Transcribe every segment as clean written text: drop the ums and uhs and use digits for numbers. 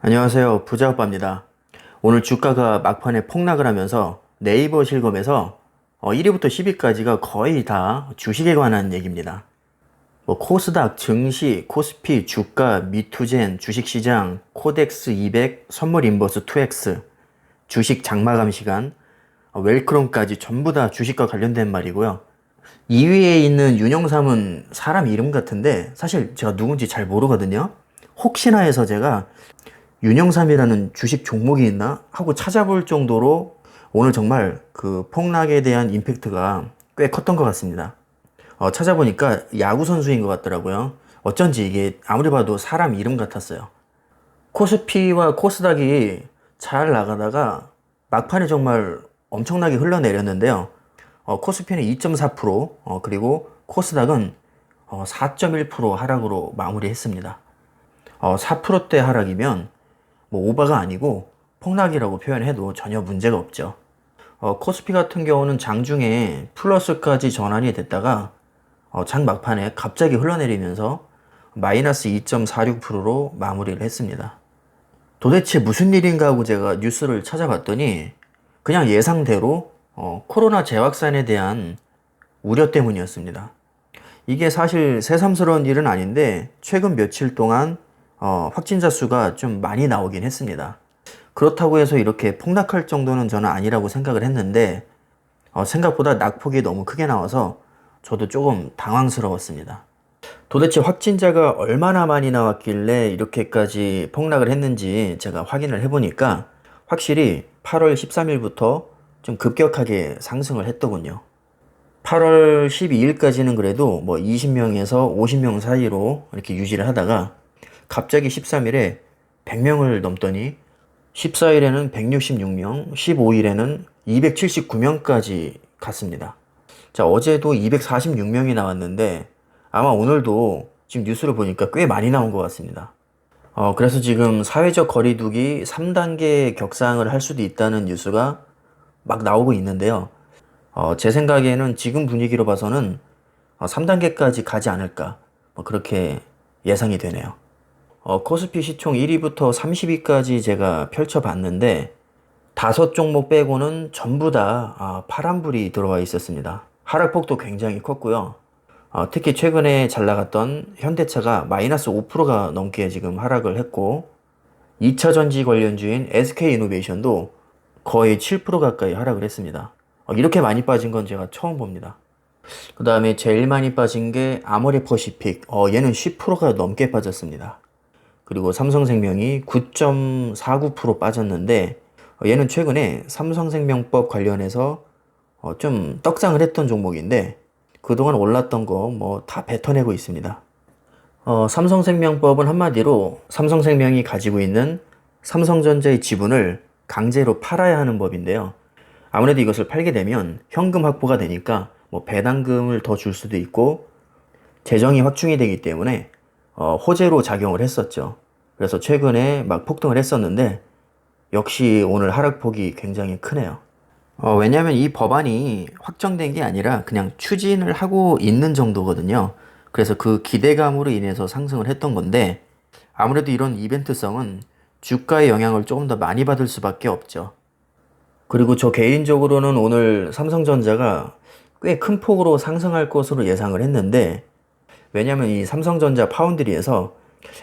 안녕하세요. 부자오빠입니다. 오늘 주가가 막판에 폭락을 하면서 네이버 실검에서 1위부터 10위까지가 거의 다 주식에 관한 얘기입니다. 코스닥, 증시, 코스피, 주가, 미투젠, 주식시장, 코덱스 200, 선물 인버스 2X, 주식 장마감 시간, 웰크롬까지 전부 다 주식과 관련된 말이고요. 2위에 있는 윤영삼은 사람 이름 같은데 사실 제가 누군지 잘 모르거든요. 혹시나 해서 제가 윤영삼이라는 주식 종목이 있나 하고 찾아볼 정도로 오늘 정말 그 폭락에 대한 임팩트가 꽤 컸던 것 같습니다. 찾아보니까 야구 선수인 것 같더라고요. 어쩐지 이게 아무리 봐도 사람 이름 같았어요. 코스피와 코스닥이 잘 나가다가 막판에 정말 엄청나게 흘러내렸는데요. 코스피는 2.4%, 그리고 코스닥은 4.1% 하락으로 마무리했습니다. 4%대 하락이면 오바가 아니고 폭락이라고 표현해도 전혀 문제가 없죠. 코스피 같은 경우는 장중에 플러스까지 전환이 됐다가 장 막판에 갑자기 흘러내리면서 마이너스 2.46%로 마무리를 했습니다. 도대체 무슨 일인가 하고 제가 뉴스를 찾아봤더니 그냥 예상대로 코로나 재확산에 대한 우려 때문이었습니다. 이게 사실 새삼스러운 일은 아닌데 최근 며칠 동안 확진자 수가 좀 많이 나오긴 했습니다. 그렇다고 해서 이렇게 폭락할 정도는 저는 아니라고 생각을 했는데 생각보다 낙폭이 너무 크게 나와서 저도 조금 당황스러웠습니다. 도대체 확진자가 얼마나 많이 나왔길래 이렇게까지 폭락을 했는지 제가 확인을 해보니까 확실히 8월 13일부터 좀 급격하게 상승을 했더군요. 8월 12일까지는 그래도 20명에서 50명 사이로 이렇게 유지를 하다가 갑자기 13일에 100명을 넘더니 14일에는 166명, 15일에는 279명까지 갔습니다. 자, 어제도 246명이 나왔는데 아마 오늘도 지금 뉴스를 보니까 꽤 많이 나온 것 같습니다. 그래서 지금 사회적 거리두기 3단계 격상을 할 수도 있다는 뉴스가 막 나오고 있는데요. 제 생각에는 지금 분위기로 봐서는 3단계까지 가지 않을까 그렇게 예상이 되네요. 코스피 시총 1위부터 30위까지 제가 펼쳐봤는데 5종목 빼고는 전부 다 파란불이 들어와 있었습니다. 하락폭도 굉장히 컸고요. 특히 최근에 잘 나갔던 현대차가 마이너스 5%가 넘게 지금 하락을 했고 2차전지 관련주인 SK이노베이션도 거의 7% 가까이 하락을 했습니다. 이렇게 많이 빠진 건 제가 처음 봅니다. 그 다음에 제일 많이 빠진 게 아모레퍼시픽. 얘는 10%가 넘게 빠졌습니다. 그리고 삼성생명이 9.49% 빠졌는데 얘는 최근에 삼성생명법 관련해서 좀 떡상을 했던 종목인데 그동안 올랐던 거 다 뱉어내고 있습니다. 삼성생명법은 한마디로 삼성생명이 가지고 있는 삼성전자의 지분을 강제로 팔아야 하는 법인데요. 아무래도 이것을 팔게 되면 현금 확보가 되니까 배당금을 더 줄 수도 있고 재정이 확충이 되기 때문에 호재로 작용을 했었죠. 그래서 최근에 막 폭등을 했었는데 역시 오늘 하락폭이 굉장히 크네요. 왜냐하면 이 법안이 확정된 게 아니라 그냥 추진을 하고 있는 정도거든요. 그래서 그 기대감으로 인해서 상승을 했던 건데 아무래도 이런 이벤트성은 주가의 영향을 조금 더 많이 받을 수밖에 없죠. 그리고 저 개인적으로는 오늘 삼성전자가 꽤 큰 폭으로 상승할 것으로 예상을 했는데 왜냐면 이 삼성전자 파운드리에서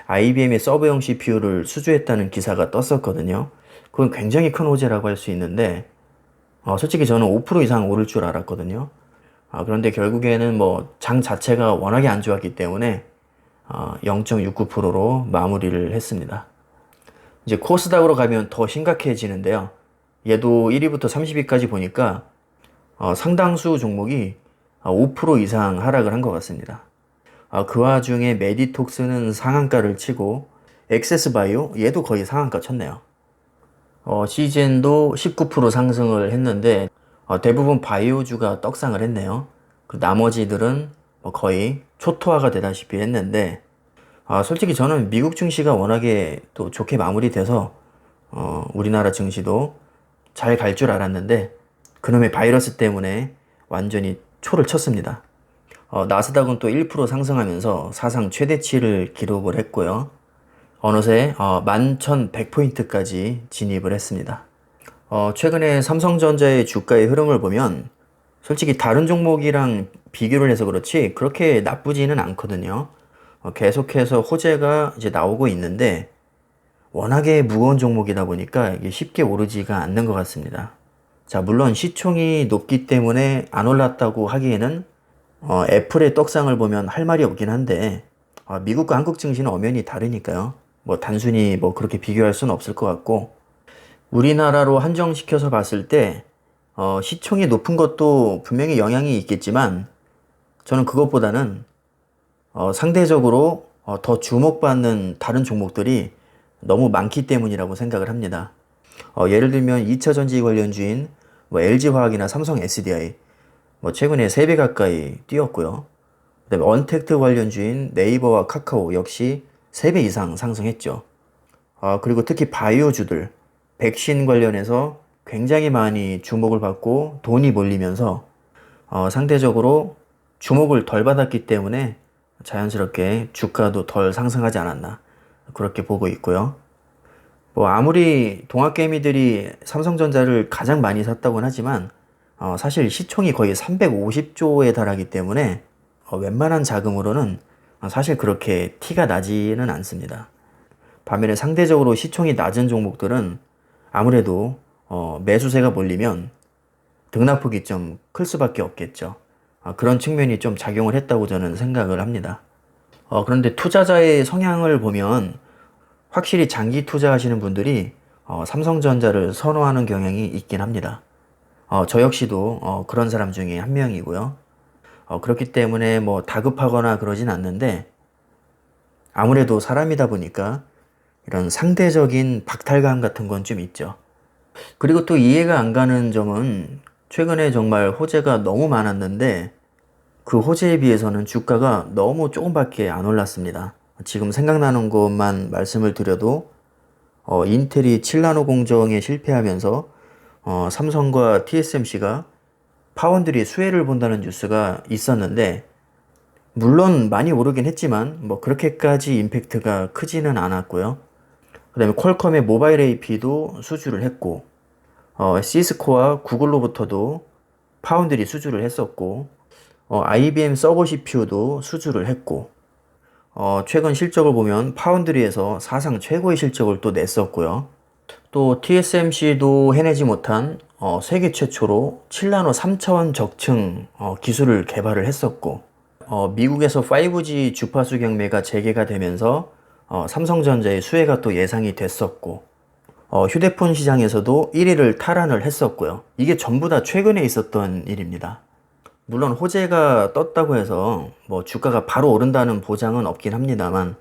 IBM의 서버용 CPU를 수주했다는 기사가 떴었거든요. 그건 굉장히 큰 호재라고 할 수 있는데 솔직히 저는 5% 이상 오를 줄 알았거든요. 그런데 결국에는 장 자체가 워낙에 안 좋았기 때문에 0.69%로 마무리를 했습니다. 이제 코스닥으로 가면 더 심각해지는데요. 얘도 1위부터 30위까지 보니까 상당수 종목이 5% 이상 하락을 한 것 같습니다. 그 와중에 메디톡스는 상한가를 치고 엑세스바이오 얘도 거의 상한가 쳤네요. 시젠도 19% 상승을 했는데 대부분 바이오주가 떡상을 했네요. 그 나머지들은 거의 초토화가 되다시피 했는데 솔직히 저는 미국 증시가 워낙에 또 좋게 마무리돼서 우리나라 증시도 잘 갈 줄 알았는데 그놈의 바이러스 때문에 완전히 초를 쳤습니다. 나스닥은 또 1% 상승하면서 사상 최대치를 기록을 했고요. 어느새 11,100포인트까지 진입을 했습니다. 최근에 삼성전자의 주가의 흐름을 보면 솔직히 다른 종목이랑 비교를 해서 그렇지 그렇게 나쁘지는 않거든요. 계속해서 호재가 이제 나오고 있는데 워낙에 무거운 종목이다 보니까 이게 쉽게 오르지가 않는 것 같습니다. 자, 물론 시총이 높기 때문에 안 올랐다고 하기에는 애플의 떡상을 보면 할 말이 없긴 한데 미국과 한국 증시는 엄연히 다르니까요. 뭐 단순히 뭐 그렇게 비교할 수는 없을 것 같고 우리나라로 한정시켜서 봤을 때 시총이 높은 것도 분명히 영향이 있겠지만 저는 그것보다는 상대적으로 더 주목받는 다른 종목들이 너무 많기 때문이라고 생각을 합니다. 예를 들면 2차전지 관련주인 뭐 LG화학이나 삼성 SDI 뭐 최근에 3배 가까이 뛰었고요. 그다음에 언택트 관련주인 네이버와 카카오 역시 3배 이상 상승했죠. 그리고 특히 바이오주들 백신 관련해서 굉장히 많이 주목을 받고 돈이 몰리면서 상대적으로 주목을 덜 받았기 때문에 자연스럽게 주가도 덜 상승하지 않았나 그렇게 보고 있고요. 뭐 아무리 동학개미들이 삼성전자를 가장 많이 샀다고는 하지만 사실 시총이 거의 350조에 달하기 때문에 웬만한 자금으로는 사실 그렇게 티가 나지는 않습니다. 반면에 상대적으로 시총이 낮은 종목들은 아무래도 매수세가 몰리면 등락폭이 좀 클 수밖에 없겠죠. 그런 측면이 좀 작용을 했다고 저는 생각을 합니다. 그런데 투자자의 성향을 보면 확실히 장기 투자하시는 분들이 삼성전자를 선호하는 경향이 있긴 합니다. 저 역시도 그런 사람 중에 한 명이고요. 그렇기 때문에 뭐 다급하거나 그러진 않는데 아무래도 사람이다 보니까 이런 상대적인 박탈감 같은 건 좀 있죠. 그리고 또 이해가 안 가는 점은 최근에 정말 호재가 너무 많았는데 그 호재에 비해서는 주가가 너무 조금밖에 안 올랐습니다. 지금 생각나는 것만 말씀을 드려도 인텔이 7나노 공정에 실패하면서 삼성과 TSMC가 파원들이 수혜를 본다는 뉴스가 있었는데 물론 많이 오르긴 했지만 뭐 그렇게까지 임팩트가 크지는 않았고요. 그 다음에 퀄컴의 모바일 AP도 수주를 했고 시스코와 구글로부터도 파운드리 수주를 했었고 IBM 서버 CPU도 수주를 했고 최근 실적을 보면 파운드리에서 사상 최고의 실적을 또 냈었고요. 또 TSMC도 해내지 못한 세계 최초로 7나노 3차원 적층 기술을 개발을 했었고 미국에서 5G 주파수 경매가 재개가 되면서 삼성전자의 수혜가 또 예상이 됐었고 휴대폰 시장에서도 1위를 탈환을 했었고요. 이게 전부 다 최근에 있었던 일입니다. 물론 호재가 떴다고 해서 뭐 주가가 바로 오른다는 보장은 없긴 합니다만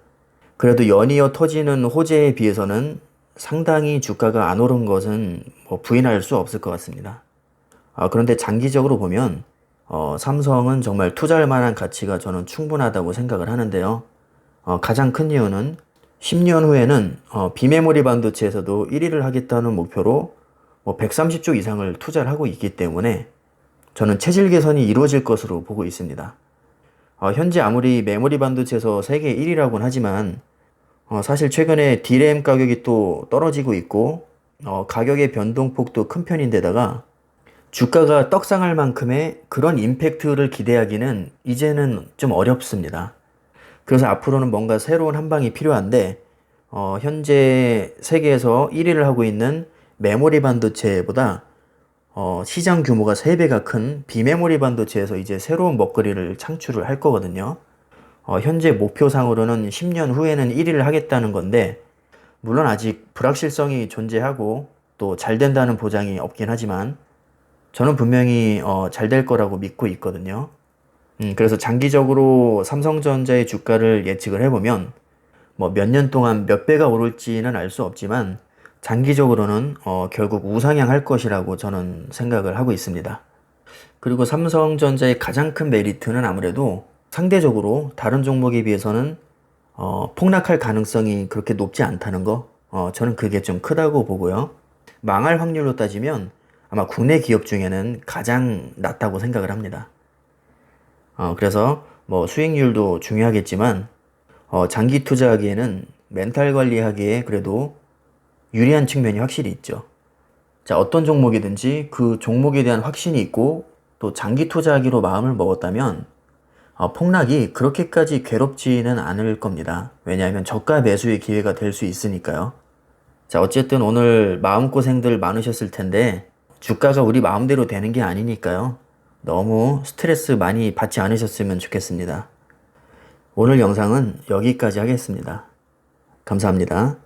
그래도 연이어 터지는 호재에 비해서는 상당히 주가가 안 오른 것은 뭐 부인할 수 없을 것 같습니다. 그런데 장기적으로 보면 삼성은 정말 투자할 만한 가치가 저는 충분하다고 생각을 하는데요. 가장 큰 이유는 10년 후에는 비메모리 반도체에서도 1위를 하겠다는 목표로 뭐 130조 이상을 투자를 하고 있기 때문에 저는 체질 개선이 이루어질 것으로 보고 있습니다. 현재 아무리 메모리 반도체에서 세계 1위라고는 하지만 사실 최근에 D램 가격이 또 떨어지고 있고 가격의 변동폭도 큰 편인데다가 주가가 떡상할 만큼의 그런 임팩트를 기대하기는 이제는 좀 어렵습니다. 그래서 앞으로는 뭔가 새로운 한방이 필요한데 현재 세계에서 1위를 하고 있는 메모리 반도체보다 시장 규모가 3배가 큰 비메모리 반도체에서 이제 새로운 먹거리를 창출을 할 거거든요. 현재 목표상으로는 10년 후에는 1위를 하겠다는 건데 물론 아직 불확실성이 존재하고 또 잘 된다는 보장이 없긴 하지만 저는 분명히 잘 될 거라고 믿고 있거든요. 그래서 장기적으로 삼성전자의 주가를 예측을 해보면 뭐 몇 년 동안 몇 배가 오를지는 알 수 없지만 장기적으로는 결국 우상향할 것이라고 저는 생각을 하고 있습니다. 그리고 삼성전자의 가장 큰 메리트는 아무래도 상대적으로 다른 종목에 비해서는 폭락할 가능성이 그렇게 높지 않다는 거 저는 그게 좀 크다고 보고요. 망할 확률로 따지면 아마 국내 기업 중에는 가장 낮다고 생각을 합니다. 그래서 뭐 수익률도 중요하겠지만 장기 투자하기에는 멘탈 관리하기에 그래도 유리한 측면이 확실히 있죠. 자, 어떤 종목이든지 그 종목에 대한 확신이 있고 또 장기 투자하기로 마음을 먹었다면 폭락이 그렇게까지 괴롭지는 않을 겁니다. 왜냐하면 저가 매수의 기회가 될 수 있으니까요. 자, 어쨌든 오늘 마음고생들 많으셨을 텐데 주가가 우리 마음대로 되는 게 아니니까요. 너무 스트레스 많이 받지 않으셨으면 좋겠습니다. 오늘 영상은 여기까지 하겠습니다. 감사합니다.